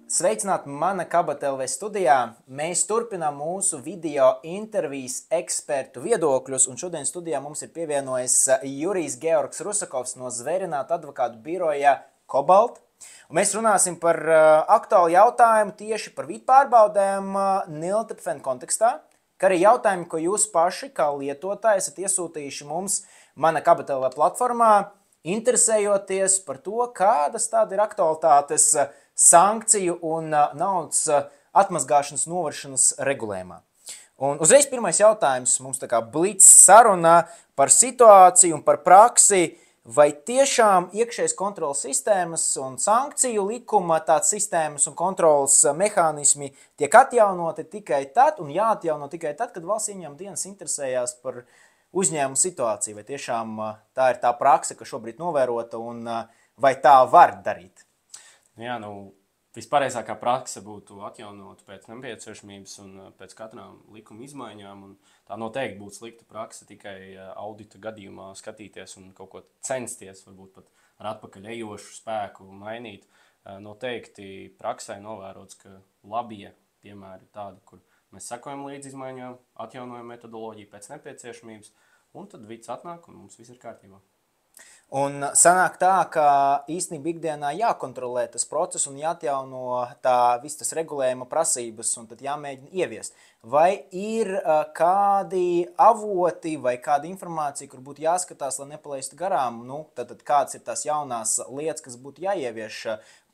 Sveicināti mana Kabata LV studijā. Mēs turpinām mūsu video intervijas ekspertu viedokļus, un šodien studijā mums ir pievienojis Jurijs Georgs Rusakovs no Zvērinātu advokātu biroja Cobalt. Un mēs runāsim par aktuālu jautājumu tieši par vītpārbaudēm niltepfen kontekstā, kā arī jautājumu, ko jūs paši kā lietotāji esat iesūtījuši mums mana Kabata LV platformā, interesējoties par to, kādas tāda ir aktualitātes sankciju un naudas atmazgāšanas novēršanas regulējumā. Un uzreiz pirmais jautājums mums tā kā blitz saruna par situāciju un par praksi, vai tiešām iekšējas kontrolas sistēmas un sankciju likuma tāds sistēmas un kontrolas mehānismi tiek atjaunoti tikai tad un jāatjauno tikai tad, kad valsts ieņēmuma dienas interesējās par uzņēmumu situāciju, vai tiešām tā ir tā prakse, kas šobrīd novērota un vai tā var darīt? Jā, vispareizākā prakse būtu atjaunot pēc nepieciešamības un pēc katrām likuma izmaiņām. Un tā noteikti būtu slikta prakse tikai audita gadījumā skatīties un kaut ko censties, varbūt pat ar atpakaļ ejošu spēku mainīt. Noteikti praksē novērots, ka labie piemēri ir tādi, kur mēs sekojam līdz izmaiņām, atjaunojam metodoloģiju pēc nepieciešamības, un tad vids atnāk un mums viss ir kārtībā. Un sanāk tā, ka īstenībā ikdienā jākontrolē tas process un jāatjauno viss tas regulējuma prasības un tad jāmēģina ieviest. Vai ir kādi avoti vai kāda informācija, kur būtu jāskatās, lai nepalaistu garām? Tad kādas ir tās jaunās lietas, kas būtu jāievieš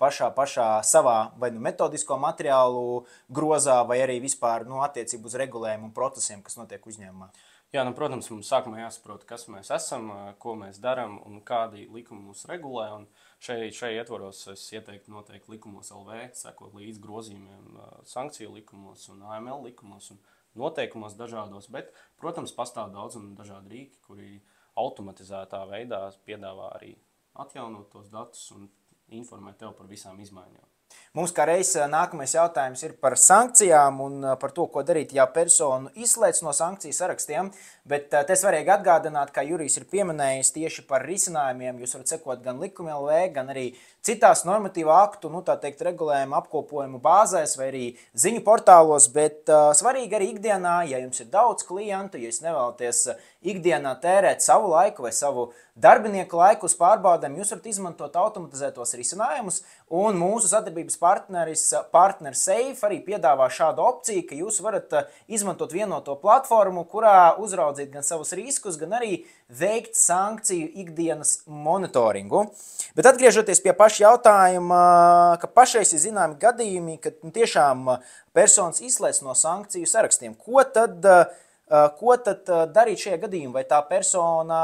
pašā savā vai metodisko materiālu grozā vai arī vispār attiecību uz regulējumu un procesiem, kas notiek uzņēmumā? Jā, protams, mums sākumā jāsaprot, kas mēs esam, ko mēs darām un kādi likumi mūs regulē. Un šai ietvaros es ieteiktu noteikti likumos LV, sekot līdz grozījumiem sankciju likumos un AML likumos un noteikumos dažādos. Bet, protams, pastāv daudz un dažādi rīki, kuri automatizētā veidā piedāvā arī atjaunot tos datus un informēt tev par visām izmaiņām. Mums kā reiz nākamais jautājums ir par sankcijām un par to, ko darīt, ja personu izslēdz no sankciju sarakstiem. Bet te svarīgi atgādināt, kā Jurijs ir pieminējis tieši par risinājumiem. Jūs varat sekot gan likuma LV, gan arī citās normatīva aktu, regulējuma apkopojumu bāzēs vai arī ziņu portālos. Bet svarīgi arī ikdienā, ja jums ir daudz klientu, ja jūs nevēlaties ikdienā tērēt savu laiku vai savu darbinieku laiku uz pārbaudēm, jūs varat izmantot automatizētos risinājumus. Un mūsu sadarbības partneris Safe arī piedāvā šādu opciju, ka jūs varat izmantot vienoto platformu, kurā uzraudzīt gan savus riskus, gan arī veikt sankciju ikdienas monitoringu. Bet atgriežoties pie paša jautājuma, ka pašreiz ir zināmi gadījumi, ka tiešām personas izslēdz no sankciju sarakstiem. Ko tad darīt šajā gadījumā? Vai tā persona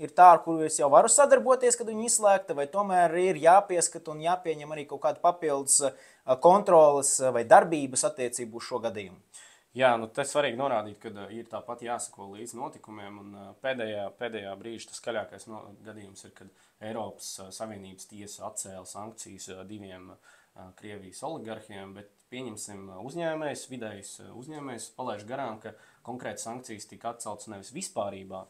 ir tā, ar kuru es jau varu sadarboties, kad viņa izslēgta, vai tomēr ir jāpieskat un jāpieņem arī kaut kāda papildus kontroles vai darbības attiecību uz šo gadījumu? Jā, te svarīgi norādīt, ka ir tāpat jāsako līdz notikumiem. Un pēdējā brīža tas skaļākais gadījums ir, kad Eiropas Savienības tiesa atcēla sankcijas diviem Krievijas oligarhiem, bet pieņemsim uzņēmējs, vidējs uzņēmējs palaiž garām, ka konkrēti sankcijas tika atceltas nevis vispārībā,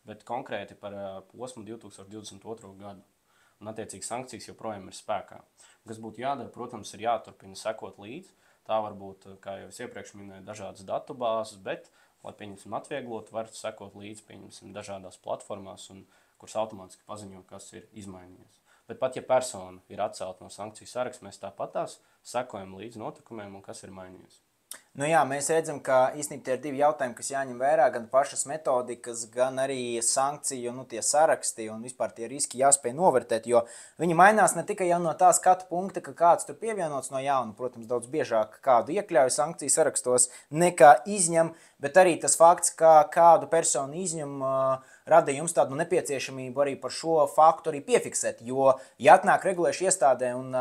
bet konkrēti par posmu 2022. gadu. Un attiecīgi sankcijas joprojām ir spēkā. Kas būtu jādara, protams, ir jāturpina sekot līdzi. Tā var būt, kā jau es iepriekš minēju, dažādas datubāzes, bet, lai pieņemsim atvieglot, var sekot līdzi, pieņemsim dažādās platformās, kuras automātiski paziņo, kas ir izmainījies. Bet pat ja persona ir atcelta no sankciju saraksta, mēs tāpatās sekojam līdz notikumiem un kas ir mainījies. Jā, mēs redzam, ka īstenībā tie ir divi jautājumi, kas jāņem vērā, gan pašas metodikas, gan arī sankciju, tie saraksti un vispār tie riski jāspēj novērtēt, jo viņi mainās ne tikai jau no tā skatu punkta, ka kāds tur pievienots no jauna, protams, daudz biežāk kādu iekļauj sankciju sarakstos nekā izņem, bet arī tas fakts, ka kādu personu izņem, rada jums tādu nepieciešamību arī par šo faktu arī piefiksēt, jo, ja atnāk regulējuši iestādē un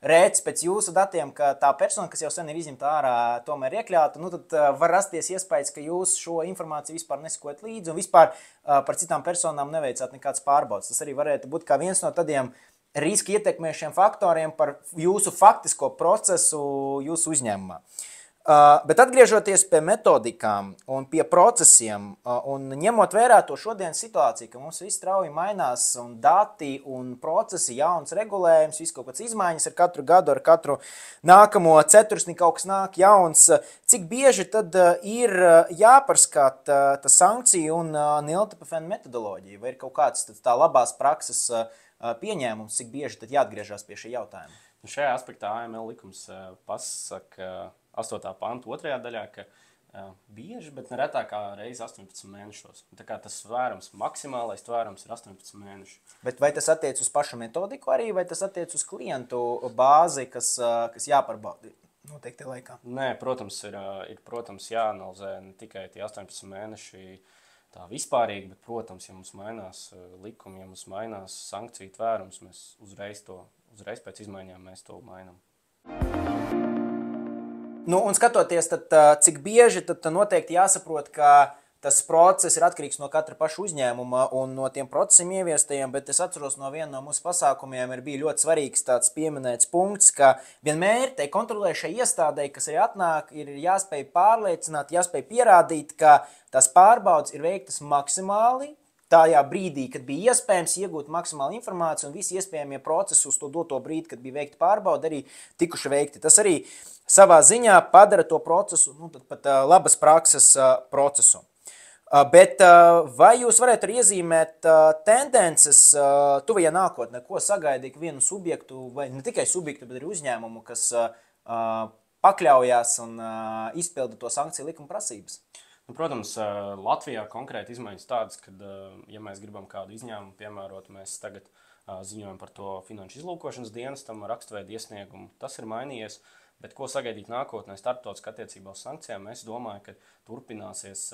rēdz pēc jūsu datiem, ka tā persona, kas jau sen ir izņemta ārā, tomēr iekļauta, tad var rasties iespējas, ka jūs šo informāciju vispār nesakojat līdzi un vispār par citām personām neveicāt nekāds pārbaudas. Tas arī varētu būt kā viens no tādiem riski ietekmējušiem faktoriem par jūsu faktisko procesu jūsu uzņēmumā. Bet atgriežoties pie metodikām un pie procesiem, un ņemot vērā to šodienas situāciju, ka mums viss strauji mainās, un dati un procesi, jauns regulējums, viss kaut kāds izmaiņas ar katru gadu, ar katru nākamo ceturksni kaut kas nāk jauns, cik bieži tad ir jāpārskata tā sankciju un NILTPFN metodoloģija, vai ir kaut kāds tā labās prakses pieņēmums, cik bieži tad jāatgriežas pie šī jautājuma? Šajā aspektā AML likums pasaka 8. pantu 2. daļā, ka bieži, bet neretākā reize 18 mēnešos. Tā kā tas tvērums, maksimālais tvērums ir 18 mēneši. Bet vai tas attiec uz pašu metodiku arī, vai tas attiec uz klientu bāzi, kas jāpārbauda noteikti laikā? Nē, protams, protams, jāanalizē ne tikai tie 18 mēneši tā vispārīgi, bet, protams, ja mums mainās likumi, ja mums mainās sankciju tvērums, mēs uzreiz pēc izmaiņām mēs to mainām. Nu, un skatoties, tad, cik bieži tad noteikti jāsaprot, ka tas process ir atkarīgs no katra paša uzņēmuma un no tiem procesiem ieviestajiem, bet es atceros no viena no mūsu pasākumiem bija ļoti svarīgs tāds pieminēts punkts, ka vienmēr tai kontrolējušai iestādei, kas arī atnāk, ir jāspēj pārliecināt, jāspēj pierādīt, ka tās pārbaudes ir veiktas maksimāli, tajā brīdī, kad bija iespējams iegūt maksimālu informāciju un visi iespējamie procesi uz to doto brīdi, kad bija veikta pārbauda, arī tikuši veikti. Tas arī savā ziņā padara to procesu, pat labas prakses procesu. Bet vai jūs varētu arī iezīmēt tendences tuvajā nākotnē, ko sagaida vienu subjektu, vai ne tikai subjektu, bet arī uzņēmumu, kas pakļaujās un izpilda to sankciju likuma prasības? Protams, Latvijā konkrēti izmaiņas tādas, ka, ja mēs gribam kādu izņēmumu piemērot, mēs tagad ziņojam par to finanšu izlūkošanas dienestam rakstveidu iesniegumu. Tas ir mainījies, bet ko sagaidīt nākotnē starptautiski attiecībā uz sankcijām, es domāju, ka turpināsies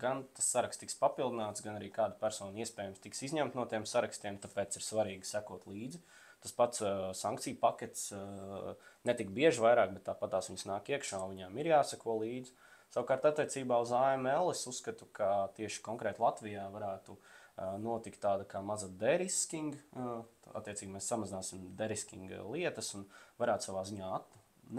gan tas saraksts tiks papildināts, gan arī kāda persona iespējams tiks izņemta no tiem sarakstiem, tāpēc ir svarīgi sekot līdzi. Tas pats sankciju pakets netik bieži vairāk, bet tāpat tās viņas nāk iekšā, viņām ir jāseko līdzi. Savukārt attiecībā uz AML es uzskatu, ka tieši konkrēti Latvijā varētu notikt tāda kā maza derisking, attiecīgi mēs samazināsim derisking lietas un varētu savā ziņā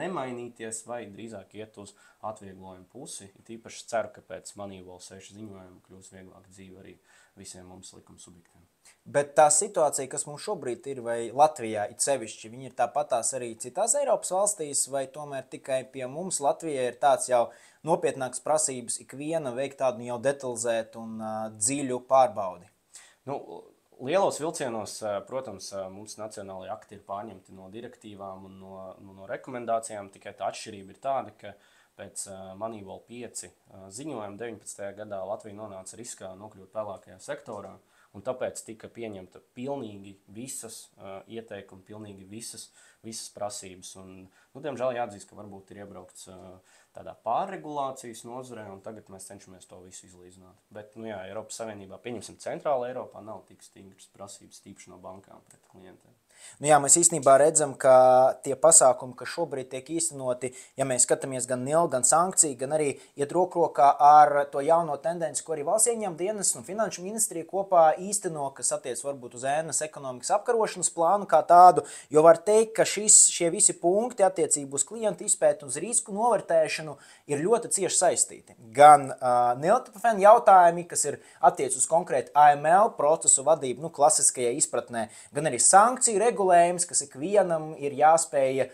nemainīties vai drīzāk iet uz atvieglojumu pusi. It īpaši ceru, ka pēc Moneyval 6 ziņojuma kļūs vieglāk dzīve arī visiem mums likuma subjektiem. Bet tā situācija, kas mums šobrīd ir, vai Latvijā it sevišķi, viņi ir tāpatās arī citās Eiropas valstīs, vai tomēr tikai pie mums Latvijā ir tāds jau nopietnāks prasības ikviena veikt tādu jau detalizētu un dziļu pārbaudi? Nu, lielos vilcienos, protams, mums nacionālajie akti ir pārņemti no direktīvām un no rekomendācijām, tikai tā atšķirība ir tāda, ka pēc Moneyval 5 ziņojuma 19. gadā Latvija nonāca riskā nokļūt pelēkajā sektorā, un tāpēc tika pieņemta pilnīgi visas ieteikumi, pilnīgi visas prasības. Un, diemžēl jāatzīst, ka varbūt ir iebraukts tādā pārregulācijas nozarē, un tagad mēs cenšamies to visu izlīdzināt. Bet, Eiropas Savienībā, pieņemsim, Centrāla Eiropā nav tik stingras prasības tīpaši no bankām pret klientiem. Mēs īstenībā redzam, ka tie pasākumi, kas šobrīd tiek īstenoti, ja mēs skatāmies gan NIL, gan sankciju, gan arī iet rokā ar to jauno tendenci, ko arī valsts ieņēmuma dienests un finanšu ministrija kopā īsteno, kas attiec varbūt uz ēnas ekonomikas apkarošanas plānu kā tādu, jo var teikt, ka šie visi punkti attiecībā uz klientu izpētu un uz risku novērtēšanu ir ļoti cieši saistīti. Gan NILTPFN jautājumi, kas ir attiec uz konkrēti AML procesu vadību, klasiskajā izpratnē, gan arī sankciju regulējums, kas ikvienam ir jāspēja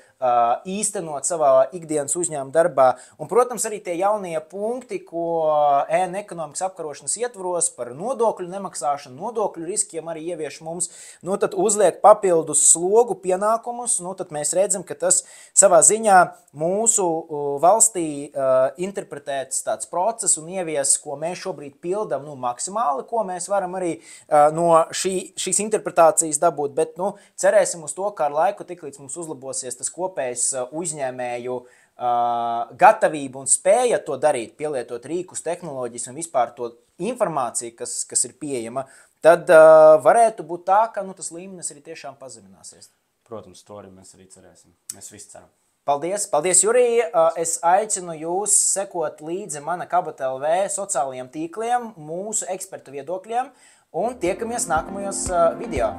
īstenot savā ikdienas uzņēmuma darbā. Un, protams, arī tie jaunie punkti, ko ēna ekonomikas apkarošanas ietvaros par nodokļu nemaksāšanu, nodokļu riskiem arī ievieš mums, tad uzliek papildus slogu pienākumus, tad mēs redzam, ka tas savā ziņā mūsu valstī interpretēts tāds process un ievies, ko mēs šobrīd pildam maksimāli, ko mēs varam arī no šīs interpretācijas dabūt, bet cerēsim uz to, ka ar laiku tiklīdz mums uzlabosies tas kopējs uzņēmēju gatavība un spēja to darīt, pielietot rīkus, tehnoloģijas un vispār to informāciju, kas ir pieejama, tad varētu būt tā, ka tas līmenis arī tiešām pazemināsies. Protams, to arī mēs arī cerēsim. Mēs visi ceram. Paldies, Jurij. Es aicinu jūs sekot līdzi Mana Kabata LV sociālajiem tīkliem, mūsu ekspertu viedokļiem un tiekamies nākamajos video.